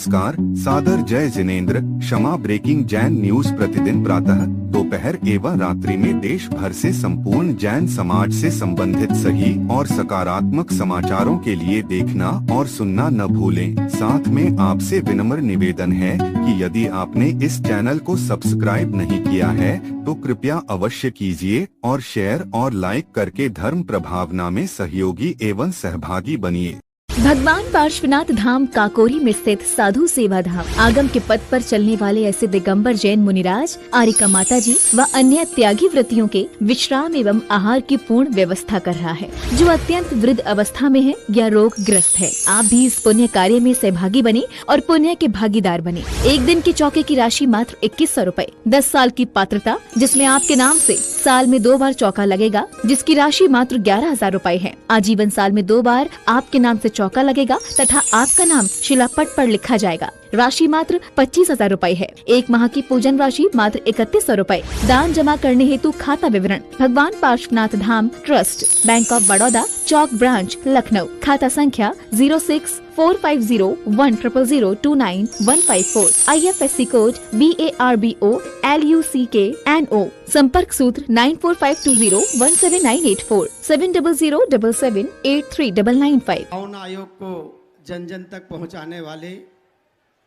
नमस्कार, सादर जय जिनेंद्र। क्षमा ब्रेकिंग जैन न्यूज प्रतिदिन प्रातः, दोपहर एवं रात्रि में देश भर से संपूर्ण जैन समाज से संबंधित सही और सकारात्मक समाचारों के लिए देखना और सुनना न भूलें। साथ में आपसे विनम्र निवेदन है कि यदि आपने इस चैनल को सब्सक्राइब नहीं किया है तो कृपया अवश्य कीजिए और शेयर और लाइक करके धर्म प्रभावना में सहयोगी एवं सहभागी बनिए। भगवान पार्श्वनाथ धाम काकोरी में स्थित साधु सेवा धाम आगम के पथ पर चलने वाले ऐसे दिगंबर जैन मुनिराज, आरिका माता जी व अन्य त्यागी व्रतियों के विश्राम एवं आहार की पूर्ण व्यवस्था कर रहा है, जो अत्यंत वृद्ध अवस्था में है या रोग ग्रस्त है। आप भी इस पुण्य कार्य में सहभागी बने और पुण्य के भागीदार बने। एक दिन के चौके की राशि मात्र 2100 रूपए। 10 साल की पात्रता, जिसमें आपके नाम से साल में 2 बार चौका लगेगा, जिसकी राशि मात्र 11,000 रूपए है। आजीवन साल में 2 बार आपके नाम से चौका लगेगा तथा आपका नाम शिलापट पर लिखा जाएगा। राशि मात्र 25,000 रूपए है। 1 माह की पूजन राशि मात्र 3100 रूपए। दान जमा करने हेतु खाता विवरण Bhagwan Parshvanath Dham trust, bank of Baroda, Chowk branch, Lucknow. खाता संख्या 06450100295154। IFSC code BARBO LUCKNO। संपर्क सूत्र 9452017984 7007783995। चुनाव आयोग को जन जन तक पहुंचाने वाले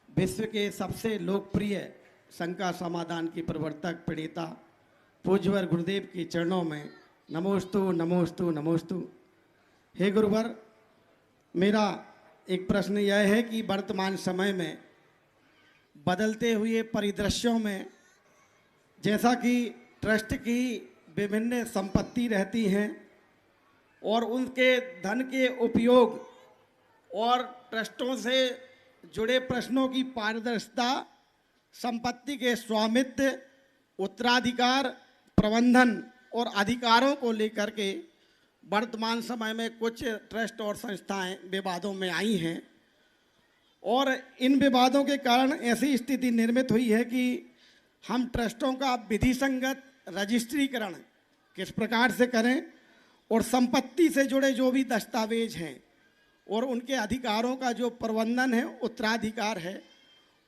विश्व के सबसे लोकप्रिय शंका समाधान की प्रवर्तक प्रणेता पूज्यवर गुरुदेव के चरणों में नमोस्तु नमोस्तु नमोस्तु। हे गुरुवर, मेरा एक प्रश्न यह है कि वर्तमान समय में बदलते हुए परिदृश्यों में, जैसा कि ट्रस्ट की विभिन्न संपत्ति रहती हैं और उनके धन के उपयोग और ट्रस्टों से जुड़े प्रश्नों की पारदर्शिता, संपत्ति के स्वामित्व, उत्तराधिकार, प्रबंधन और अधिकारों को लेकर के वर्तमान समय में कुछ ट्रस्ट और संस्थाएं विवादों में आई हैं और इन विवादों के कारण ऐसी स्थिति निर्मित हुई है कि हम ट्रस्टों का विधि संगत रजिस्ट्रीकरण किस प्रकार से करें और संपत्ति से जुड़े जो भी दस्तावेज हैं और उनके अधिकारों का जो प्रबंधन है, उत्तराधिकार है,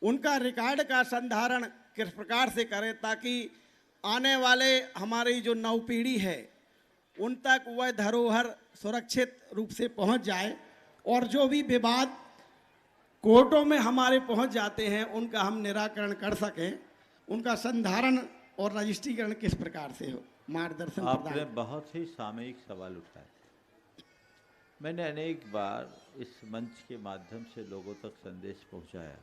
उनका रिकॉर्ड का संधारण किस प्रकार से करें ताकि आने वाले हमारी जो नव पीढ़ी है उन तक वह धरोहर सुरक्षित रूप से पहुंच जाए और जो भी विवाद कोर्टों में हमारे पहुंच जाते हैं उनका हम निराकरण कर सकें। उनका संधारण और रजिस्ट्रीकरण किस प्रकार से हो, मार्गदर्शन आपने बहुत ही सामयिक सवाल उठाए। मैंने अनेक बार इस मंच के माध्यम से लोगों तक संदेश पहुंचाया।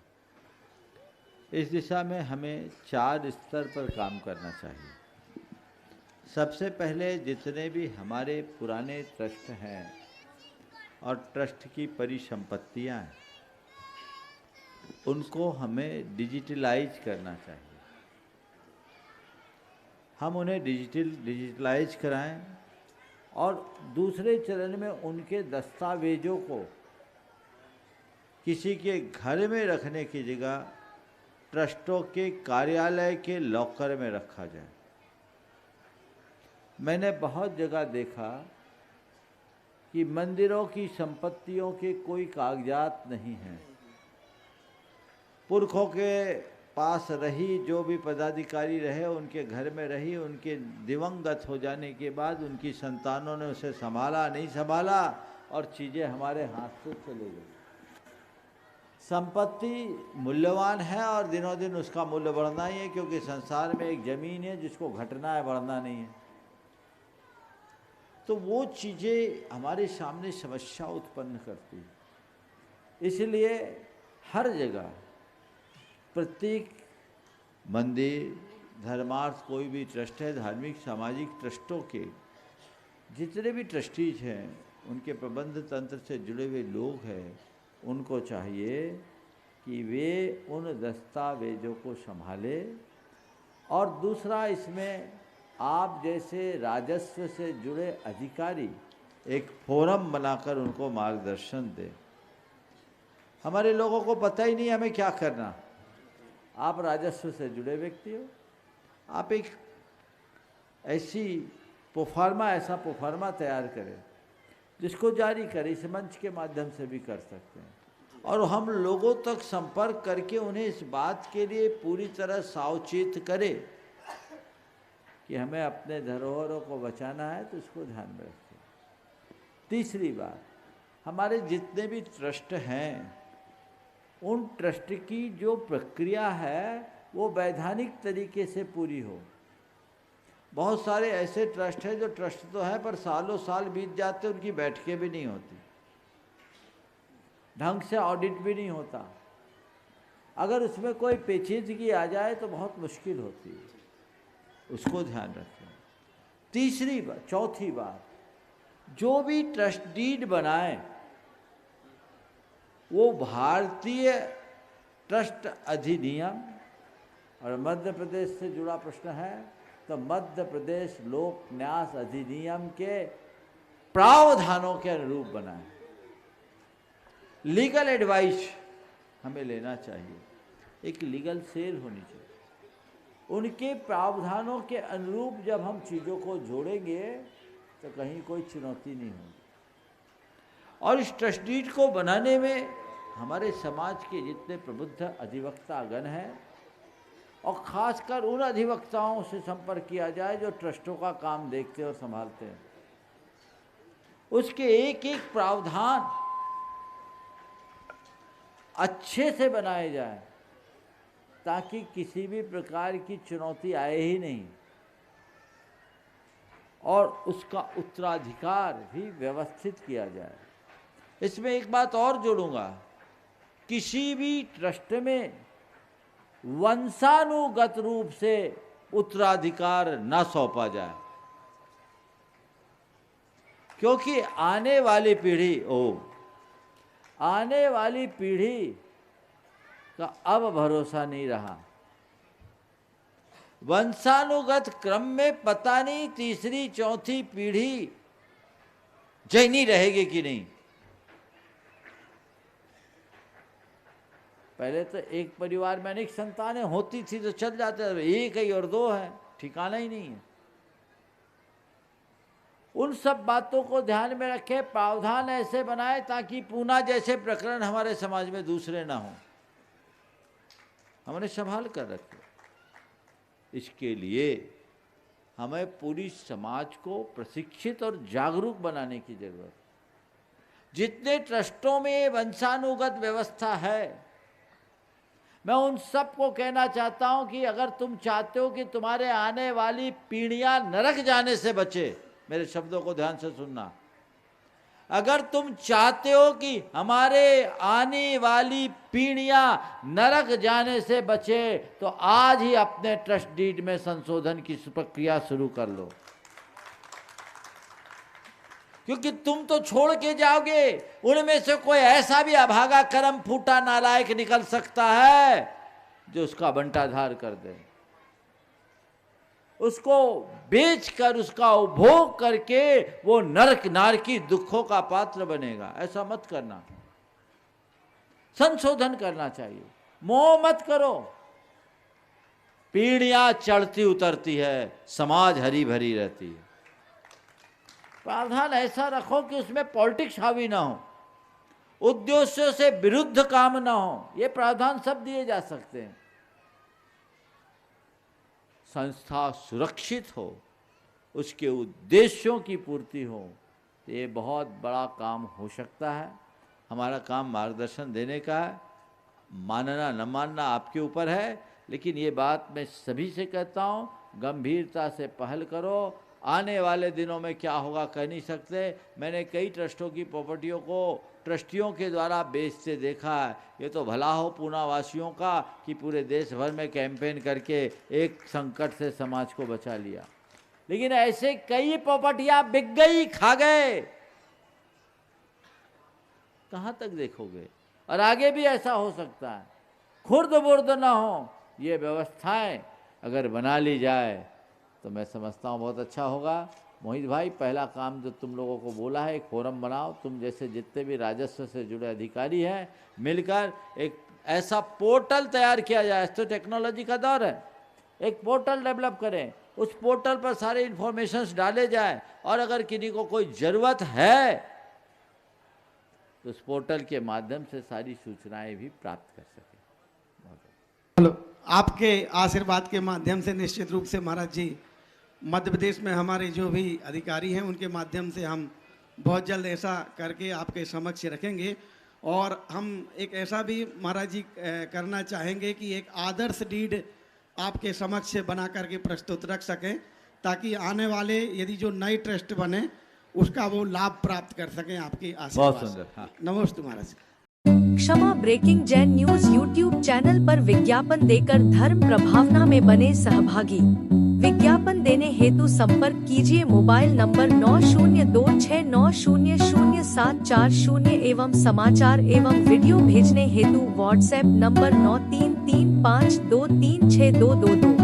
इस दिशा में हमें 4 स्तर पर काम करना चाहिए। सबसे पहले जितने भी हमारे पुराने ट्रस्ट हैं और ट्रस्ट की परिसंपत्तियां हैं, उनको हमें डिजिटलाइज करना चाहिए। हम उन्हें डिजिटलाइज कराएं और दूसरे चरण में उनके दस्तावेजों को किसी के घर में रखने की जगह ट्रस्टों के कार्यालय के लॉकर में रखा जाए। मैंने बहुत जगह देखा कि मंदिरों की संपत्तियों के कोई कागजात नहीं हैं। पुरखों के पास रही, जो भी पदाधिकारी रहे उनके घर में रही, उनके दिवंगत हो जाने के बाद उनकी संतानों ने उसे संभाला नहीं संभाला और चीज़ें हमारे हाथ से चली गई। संपत्ति मूल्यवान है और दिनों दिन उसका मूल्य बढ़ना ही है, क्योंकि संसार में एक ज़मीन है जिसको घटना है, बढ़ना नहीं है। तो वो चीज़ें हमारे सामने समस्या उत्पन्न करती है। इसलिए हर जगह प्रत्येक मंदिर, धर्मार्थ कोई भी ट्रस्ट है, धार्मिक सामाजिक ट्रस्टों के जितने भी ट्रस्टीज हैं, उनके प्रबंध तंत्र से जुड़े हुए लोग हैं, उनको चाहिए कि वे उन दस्तावेजों को संभाले। और दूसरा, इसमें आप जैसे राजस्व से जुड़े अधिकारी एक फोरम बनाकर उनको मार्गदर्शन दें। हमारे लोगों को पता ही नहीं हमें क्या करना। आप राजस्व से जुड़े व्यक्ति हो, आप एक ऐसा प्रोफार्मा तैयार करें जिसको जारी करें। इस मंच के माध्यम से भी कर सकते हैं। और हम लोगों तक संपर्क करके उन्हें इस बात के लिए पूरी तरह सावचेत करें कि हमें अपने धरोहरों को बचाना है, तो इसको ध्यान में रखें। तीसरी बात, हमारे जितने भी ट्रस्ट हैं, उन ट्रस्ट की जो प्रक्रिया है वो वैधानिक तरीके से पूरी हो। बहुत सारे ऐसे ट्रस्ट हैं जो ट्रस्ट तो है पर सालों साल बीत जाते, उनकी बैठकें भी नहीं होती, ढंग से ऑडिट भी नहीं होता। अगर उसमें कोई पेचीदगी आ जाए तो बहुत मुश्किल होती है, उसको ध्यान रखें। तीसरी बात, चौथी बात, जो भी ट्रस्ट डीड बनाए वो भारतीय ट्रस्ट अधिनियम, और मध्य प्रदेश से जुड़ा प्रश्न है तो मध्य प्रदेश लोक न्यास अधिनियम के प्रावधानों के अनुरूप बनाए। लीगल एडवाइस हमें लेना चाहिए, एक लीगल सेल होनी चाहिए। उनके प्रावधानों के अनुरूप जब हम चीज़ों को जोड़ेंगे तो कहीं कोई चुनौती नहीं होगी। और इस ट्रस्ट डीड को बनाने में हमारे समाज के जितने प्रबुद्ध अधिवक्तागण हैं, और ख़ासकर उन अधिवक्ताओं से संपर्क किया जाए जो ट्रस्टों का काम देखते और संभालते हैं, उसके एक एक प्रावधान अच्छे से बनाए जाए ताकि किसी भी प्रकार की चुनौती आए ही नहीं, और उसका उत्तराधिकार भी व्यवस्थित किया जाए। इसमें एक बात और जोड़ूंगा, किसी भी ट्रस्ट में वंशानुगत रूप से उत्तराधिकार न सौंपा जाए, क्योंकि आने वाली पीढ़ी का अब भरोसा नहीं रहा। वंशानुगत क्रम में पता नहीं तीसरी चौथी पीढ़ी जैनी रहेगी कि नहीं। पहले तो एक परिवार में अनेक संतानें होती थी तो चल जाते, एक ही और दो है, ठिकाना ही नहीं है। उन सब बातों को ध्यान में रखें, प्रावधान ऐसे बनाए ताकि पूना जैसे प्रकरण हमारे समाज में दूसरे ना हो, हमने संभाल कर रखे। इसके लिए हमें पूरी समाज को प्रशिक्षित और जागरूक बनाने की जरूरत है। जितने ट्रस्टों में वंशानुगत व्यवस्था है, मैं उन सबको कहना चाहता हूं कि अगर तुम चाहते हो कि तुम्हारे आने वाली पीढ़ियां नरक जाने से बचे, मेरे शब्दों को ध्यान से सुनना, अगर तुम चाहते हो कि हमारे आने वाली पीढ़ियां नरक जाने से बचे, तो आज ही अपने ट्रस्ट डीड में संशोधन की प्रक्रिया शुरू कर लो, क्योंकि तुम तो छोड़ के जाओगे, उनमें से कोई ऐसा भी अभागा कर्म फूटा नालायक निकल सकता है जो उसका बंटाधार कर दे, उसको बेचकर उसका उपभोग करके वो नरक नारकी दुखों का पात्र बनेगा। ऐसा मत करना, संशोधन करना चाहिए, मोह मत करो। पीढ़ियां चढ़ती उतरती है, समाज हरी भरी रहती है। प्रावधान ऐसा रखो कि उसमें पॉलिटिक्स हावी ना हो, उद्देश्यों से विरुद्ध काम ना हो, ये प्रावधान सब दिए जा सकते हैं। संस्था सुरक्षित हो, उसके उद्देश्यों की पूर्ति हो, तो ये बहुत बड़ा काम हो सकता है। हमारा काम मार्गदर्शन देने का है, मानना न मानना आपके ऊपर है, लेकिन ये बात मैं सभी से कहता हूँ, गंभीरता से पहल करो। आने वाले दिनों में क्या होगा कह नहीं सकते। मैंने कई ट्रस्टों की प्रॉपर्टियों को ट्रस्टियों के द्वारा बेचते देखा है। ये तो भला हो पूना वासियों का कि पूरे देश भर में कैंपेन करके एक संकट से समाज को बचा लिया, लेकिन ऐसे कई प्रॉपर्टियां बिक गई, खा गए, कहाँ तक देखोगे। और आगे भी ऐसा हो सकता है। खुर्द बुर्द ना हो, ये व्यवस्थाएं अगर बना ली जाए तो मैं समझता हूँ बहुत अच्छा होगा। मोहित भाई, पहला काम जो तुम लोगों को बोला है, एक फोरम बनाओ, तुम जैसे जितने भी राजस्व से जुड़े अधिकारी हैं मिलकर एक ऐसा पोर्टल तैयार किया जाए। तो टेक्नोलॉजी का दौर है, एक पोर्टल डेवलप करें, उस पोर्टल पर सारे इन्फॉर्मेशंस डाले जाए, और अगर किसी को कोई ज़रूरत है तो उस पोर्टल के माध्यम से सारी सूचनाएं भी प्राप्त कर सकें। हेलो, आपके आशीर्वाद के माध्यम से निश्चित रूप से महाराज जी मध्य प्रदेश में हमारे जो भी अधिकारी हैं उनके माध्यम से हम बहुत जल्द ऐसा करके आपके समक्ष रखेंगे। और हम एक ऐसा भी महाराज जी करना चाहेंगे कि एक आदर्श डीड आपके समक्ष बना करके प्रस्तुत रख सकें, ताकि आने वाले यदि जो नई ट्रस्ट बने उसका वो लाभ प्राप्त कर सकें आपकी आशीर्वाद। बहुत सुंदर। हाँ। नमस्ते महाराज। क्षमा breaking Jain news YouTube channel पर विज्ञापन देकर धर्म प्रभावना में बने सहभागी। विज्ञापन देने हेतु संपर्क कीजिए मोबाइल नंबर 9026900740 एवं समाचार एवं वीडियो भेजने हेतु व्हाट्सएप नंबर 9335236222।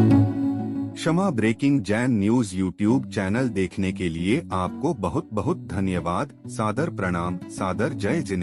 क्षमा breaking Jain news YouTube channel देखने के लिए आपको बहुत बहुत धन्यवाद। सादर प्रणाम, सादर जय जिनेंद्र।